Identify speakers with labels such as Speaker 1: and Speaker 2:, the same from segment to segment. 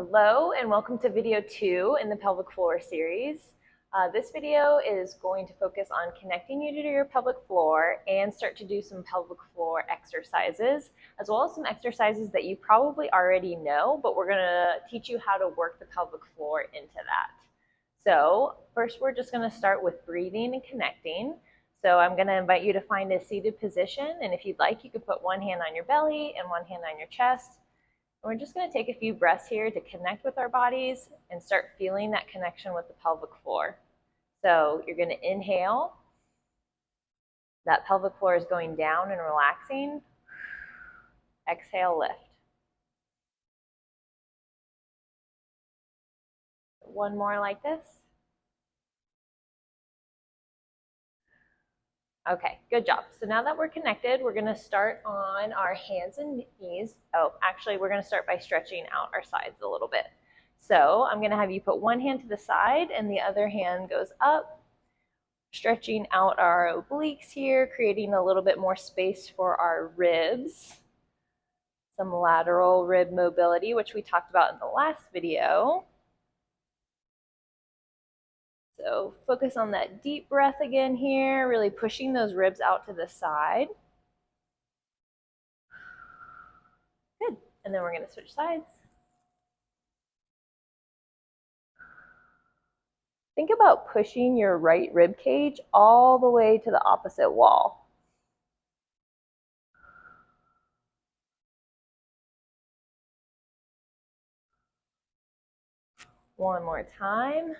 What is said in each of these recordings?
Speaker 1: Hello and welcome to video 2 in the pelvic floor series. This video is going to focus on connecting you to your pelvic floor and start to do some pelvic floor exercises, as well as some exercises that you probably already know, but we're going to teach you how to work the pelvic floor into that. So first we're just going to start with breathing and connecting. So I'm going to invite you to find a seated position, and if you'd like, you could put one hand on your belly and one hand on your chest. We're just going to take a few breaths here to connect with our bodies and start feeling that connection with the pelvic floor. So you're going to inhale. That pelvic floor is going down and relaxing. Exhale, lift. One more like this. Okay, good job. So now that we're connected, we're going to start on our hands and knees. Oh, actually, we're going to start by stretching out our sides a little bit. So I'm going to have you put one hand to the side and the other hand goes up, stretching out our obliques here, creating a little bit more space for our ribs. Some lateral rib mobility, which we talked about in the last video. So focus on that deep breath again here, really pushing those ribs out to the side. Good. And then we're going to switch sides. Think about pushing your right rib cage all the way to the opposite wall. One more time.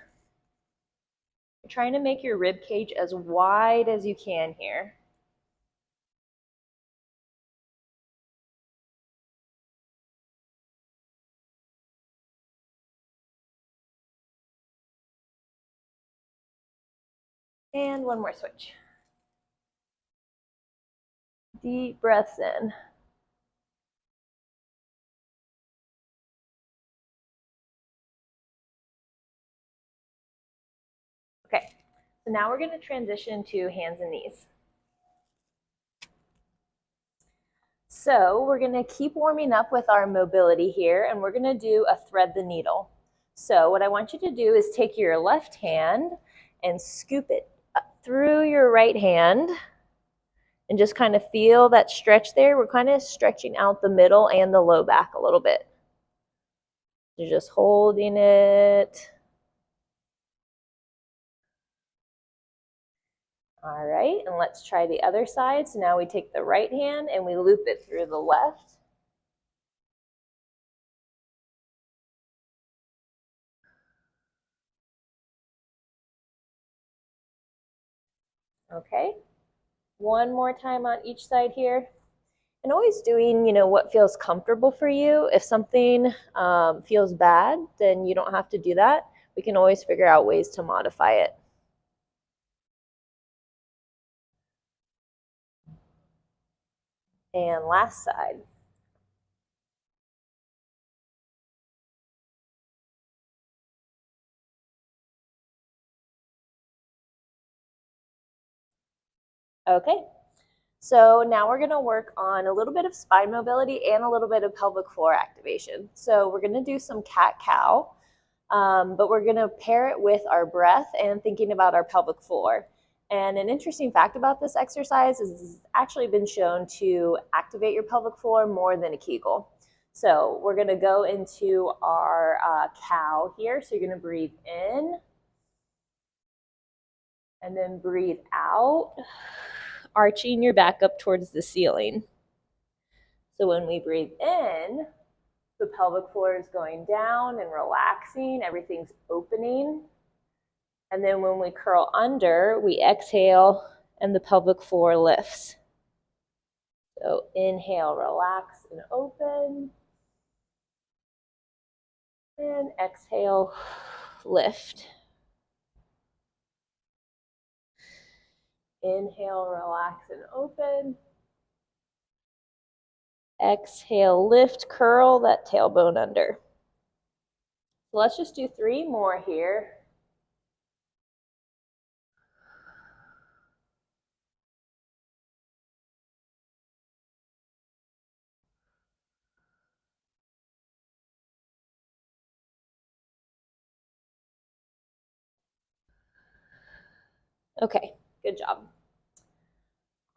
Speaker 1: You're trying to make your rib cage as wide as you can here. And one more switch. Deep breaths in. Okay, so now we're going to transition to hands and knees. So we're going to keep warming up with our mobility here, and we're going to do a thread the needle. So what I want you to do is take your left hand and scoop it up through your right hand and just kind of feel that stretch there. We're kind of stretching out the middle and the low back a little bit. You're just holding it. All right, and let's try the other side. So now we take the right hand and we loop it through the left. Okay, one more time on each side here. And always doing, what feels comfortable for you. If something feels bad, then you don't have to do that. We can always figure out ways to modify it. And last side. Okay, so now we're going to work on a little bit of spine mobility and a little bit of pelvic floor activation. So we're going to do some cat-cow, but we're going to pair it with our breath and thinking about our pelvic floor. And an interesting fact about this exercise is it's actually been shown to activate your pelvic floor more than a Kegel. So we're going to go into our cow here. So you're going to breathe in and then breathe out, arching your back up towards the ceiling. So when we breathe in, the pelvic floor is going down and relaxing, everything's opening. And then when we curl under, we exhale and the pelvic floor lifts. So inhale, relax and open. And exhale, lift. Inhale, relax and open. Exhale, lift, curl that tailbone under. So let's just do 3 more here. Okay, good job.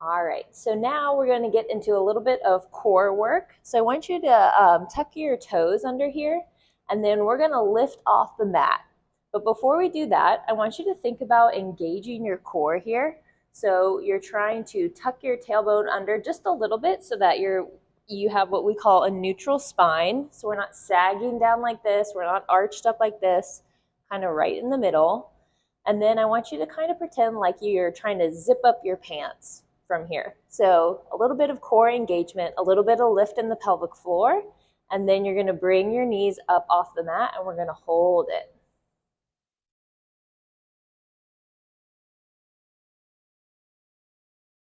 Speaker 1: All right, so now we're going to get into a little bit of core work. So I want you to tuck your toes under here, and then we're going to lift off the mat. But before we do that, I want you to think about engaging your core here. So you're trying to tuck your tailbone under just a little bit so that you have what we call a neutral spine. So we're not sagging down like this, we're not arched up like this, kind of right in the middle. And then I want you to kind of pretend like you're trying to zip up your pants from here. So a little bit of core engagement, a little bit of lift in the pelvic floor, and then you're going to bring your knees up off the mat and we're going to hold it.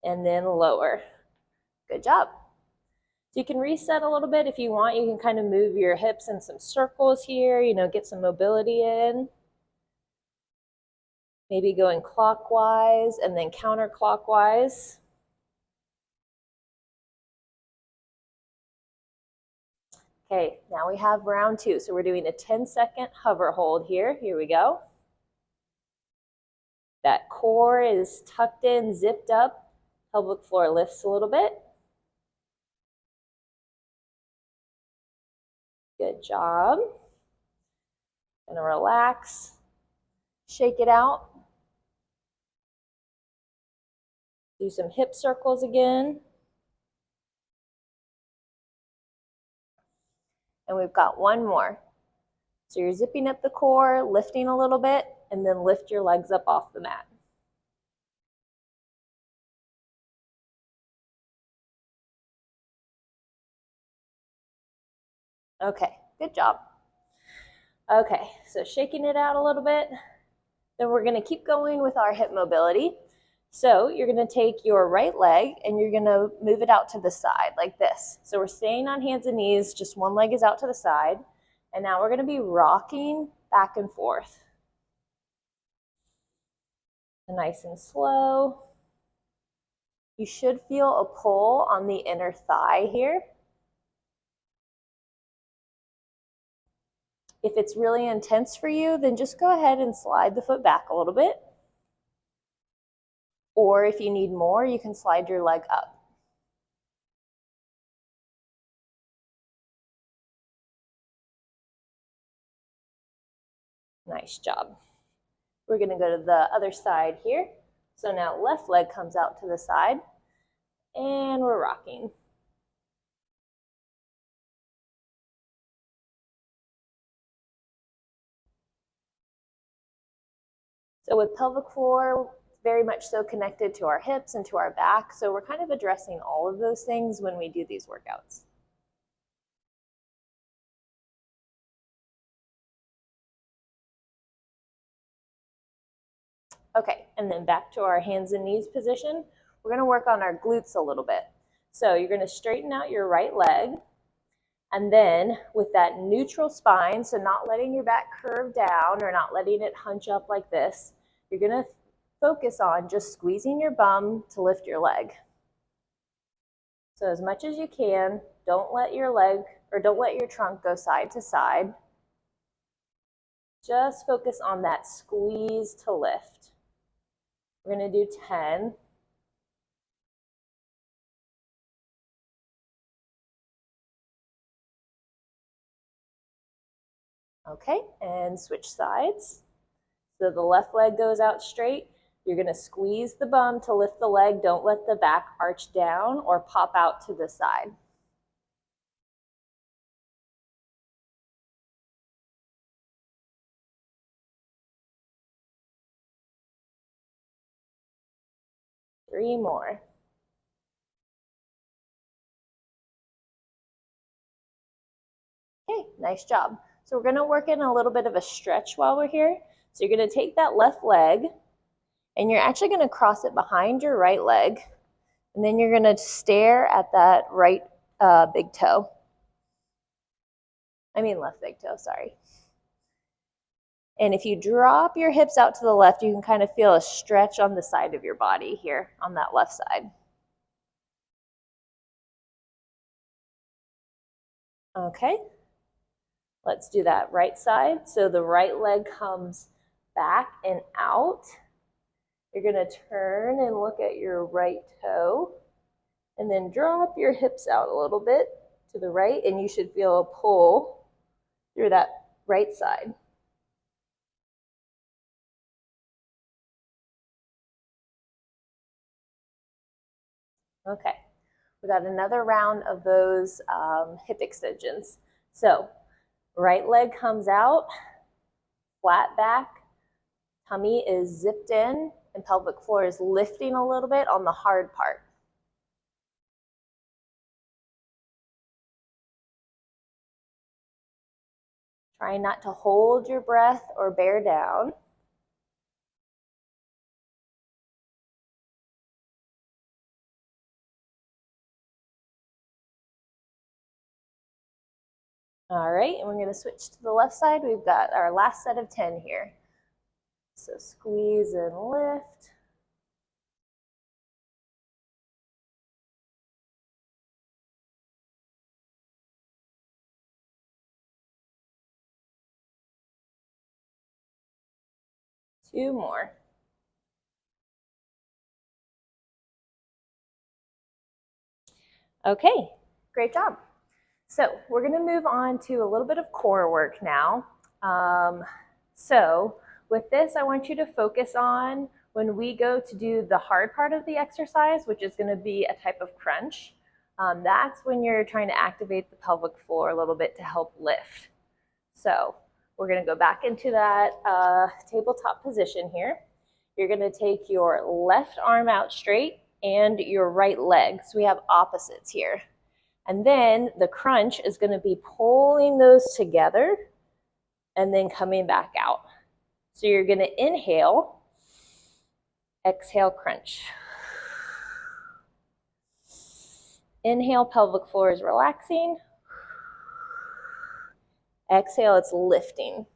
Speaker 1: And then lower. Good job. So you can reset a little bit if you want. You can kind of move your hips in some circles here, get some mobility in. Maybe going clockwise and then counterclockwise. Okay, now we have round 2. So we're doing a 10-second hover hold here. Here we go. That core is tucked in, zipped up. Pelvic floor lifts a little bit. Good job. Gonna relax, shake it out. Do some hip circles again. And we've got one more. So you're zipping up the core, lifting a little bit, and then lift your legs up off the mat. Okay, good job. Okay, so shaking it out a little bit. Then we're gonna keep going with our hip mobility. So you're gonna take your right leg and you're gonna move it out to the side like this. So we're staying on hands and knees, just one leg is out to the side. And now we're gonna be rocking back and forth. Nice and slow. You should feel a pull on the inner thigh here. If it's really intense for you, then just go ahead and slide the foot back a little bit. Or if you need more, you can slide your leg up. Nice job. We're going to go to the other side here. So now left leg comes out to the side and we're rocking. So with pelvic floor, very much so connected to our hips and to our back. So we're kind of addressing all of those things when we do these workouts. Okay, and then back to our hands and knees position. We're gonna work on our glutes a little bit. So you're gonna straighten out your right leg, and then with that neutral spine, so not letting your back curve down or not letting it hunch up like this, you're gonna focus on just squeezing your bum to lift your leg. So as much as you can, don't let your leg or don't let your trunk go side to side. Just focus on that squeeze to lift. We're gonna do 10. Okay, and switch sides. So the left leg goes out straight. You're gonna squeeze the bum to lift the leg. Don't let the back arch down or pop out to the side. Three more. Okay, nice job. So we're gonna work in a little bit of a stretch while we're here. So you're gonna take that left leg and you're actually gonna cross it behind your right leg. And then you're gonna stare at that right big toe. I mean left big toe, sorry. And if you drop your hips out to the left, you can kind of feel a stretch on the side of your body here on that left side. Okay, let's do that right side. So the right leg comes back and out. You're going to turn and look at your right toe, and then drop your hips out a little bit to the right, and you should feel a pull through that right side. Okay, we got another round of those hip extensions. So right leg comes out, flat back, tummy is zipped in, and pelvic floor is lifting a little bit on the hard part. Try not to hold your breath or bear down. All right, and we're going to switch to the left side. We've got our last set of 10 here. So squeeze and lift. Two more. Okay, great job. So we're going to move on to a little bit of core work now. So with this, I want you to focus on when we go to do the hard part of the exercise, which is going to be a type of crunch. That's when you're trying to activate the pelvic floor a little bit to help lift. So we're going to go back into that tabletop position here. You're going to take your left arm out straight and your right leg. So we have opposites here. And then the crunch is going to be pulling those together and then coming back out. So you're going to inhale, exhale, crunch. Inhale, pelvic floor is relaxing. Exhale, it's lifting.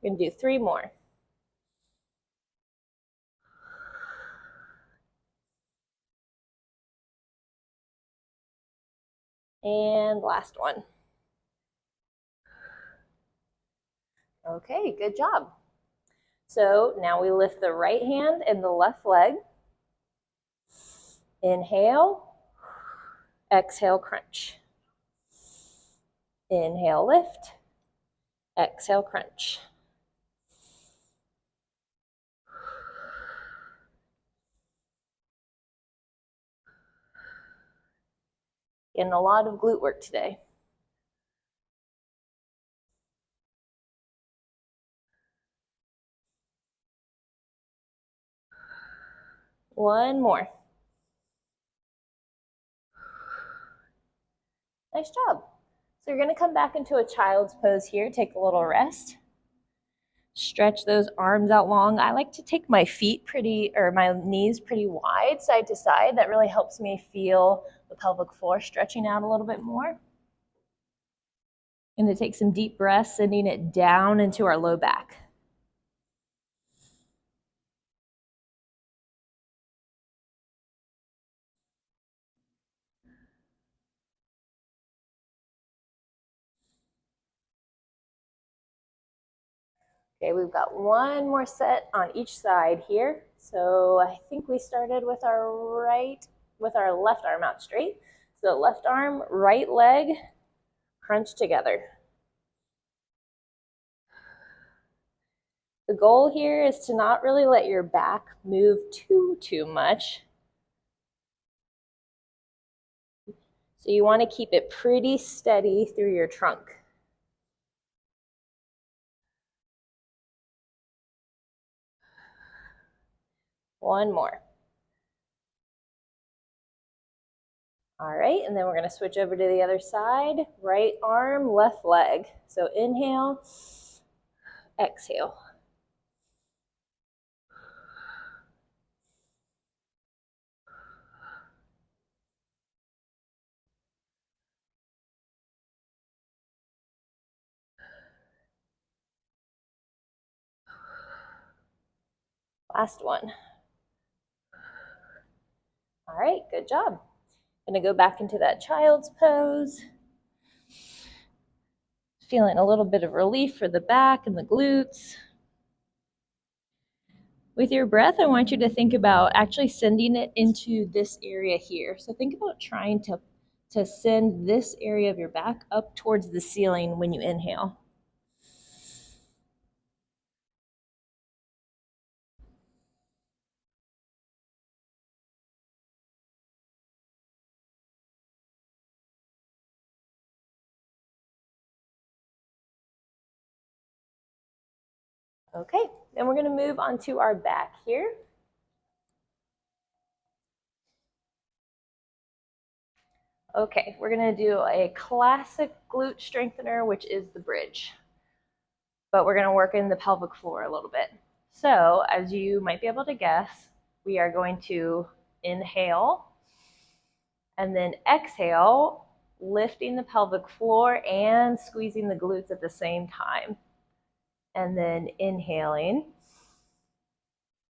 Speaker 1: We're going to do 3 more. And last one. Okay, good job. So now we lift the right hand and the left leg. Inhale, exhale, crunch. Inhale, lift. Exhale, crunch. Getting a lot of glute work today. One more. Nice job. So you're going to come back into a child's pose here. Take a little rest. Stretch those arms out long. I like to take my feet my knees pretty wide, side to side. That really helps me feel the pelvic floor stretching out a little bit more. I'm going to take some deep breaths, sending it down into our low back. Okay, we've got one more set on each side here. So I think we started with our left arm out straight. So left arm, right leg, crunch together. The goal here is to not really let your back move too much. So you want to keep it pretty steady through your trunk. One more. All right, and then we're going to switch over to the other side. Right arm, left leg. So inhale, exhale. Last one. All right, good job. Gonna go back into that child's pose. Feeling a little bit of relief for the back and the glutes. With your breath, I want you to think about actually sending it into this area here. So think about trying to send this area of your back up towards the ceiling when you inhale. Okay, then we're going to move on to our back here. Okay, we're going to do a classic glute strengthener, which is the bridge. But we're going to work in the pelvic floor a little bit. So, as you might be able to guess, we are going to inhale and then exhale, lifting the pelvic floor and squeezing the glutes at the same time. And then inhaling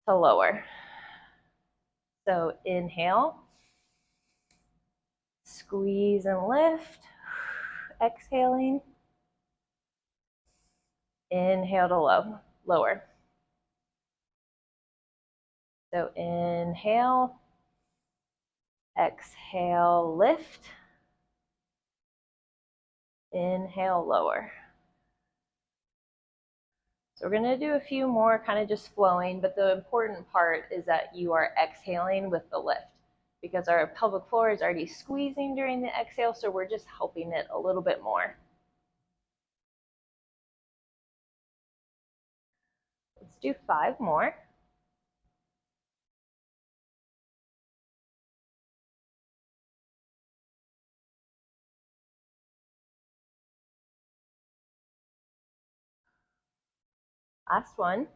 Speaker 1: to lower. So inhale, squeeze and lift, exhaling, inhale to lower. So inhale, exhale, lift, inhale, lower. So we're going to do a few more kind of just flowing, but the important part is that you are exhaling with the lift because our pelvic floor is already squeezing during the exhale, so we're just helping it a little bit more. Let's do 5 more. Last one.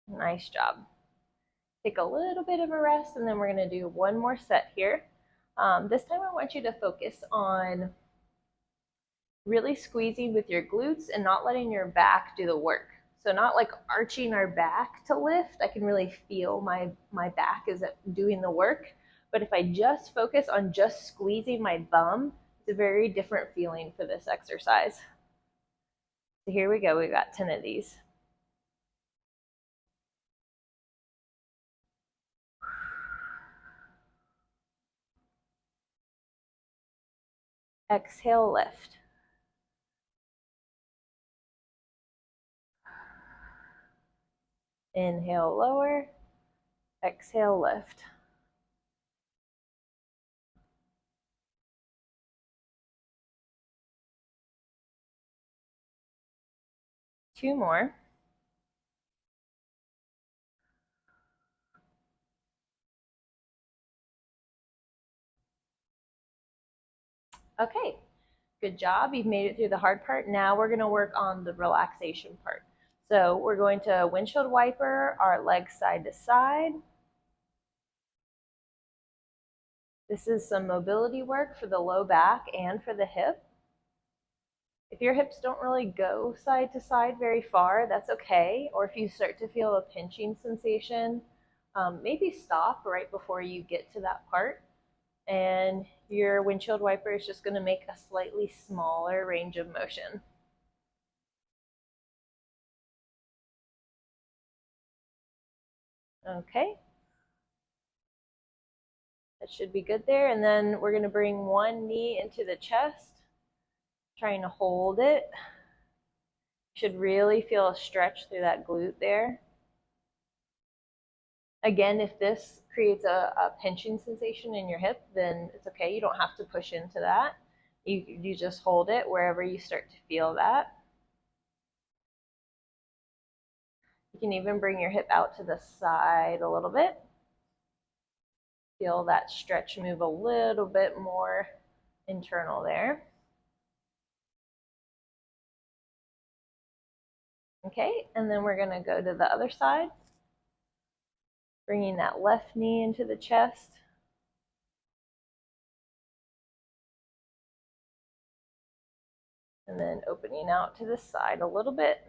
Speaker 1: Nice job. Take a little bit of a rest, and then we're going to do one more set here. This time I want you to focus on really squeezing with your glutes and not letting your back do the work. So not like arching our back to lift. I can really feel my back is doing the work. But if I just focus on just squeezing my bum, it's a very different feeling for this exercise. So here we go. We've got 10 of these. Exhale, lift. Inhale, lower. Exhale, lift. Two more. Okay, good job. You've made it through the hard part. Now we're going to work on the relaxation part. So we're going to windshield wiper our legs side to side. This is some mobility work for the low back and for the hip. If your hips don't really go side to side very far, that's okay. Or if you start to feel a pinching sensation, maybe stop right before you get to that part. And your windshield wiper is just going to make a slightly smaller range of motion. Okay. That should be good there. And then we're going to bring one knee into the chest, trying to hold it. Should really feel a stretch through that glute there. Again, if this creates a pinching sensation in your hip, then it's okay. You don't have to push into that. You just hold it wherever you start to feel that. You can even bring your hip out to the side a little bit. Feel that stretch move a little bit more internal there. Okay, and then we're going to go to the other side. Bringing that left knee into the chest. And then opening out to the side a little bit.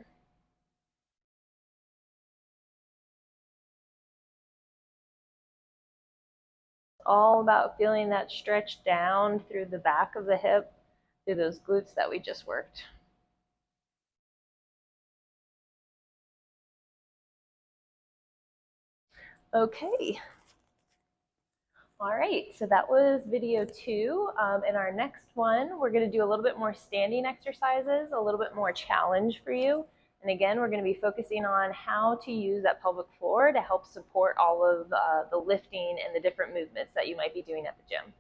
Speaker 1: It's all about feeling that stretch down through the back of the hip, through those glutes that we just worked. Okay. All right, so that was video 2. In our next one, we're going to do a little bit more standing exercises, a little bit more challenge for you. And again, we're going to be focusing on how to use that pelvic floor to help support all of the lifting and the different movements that you might be doing at the gym.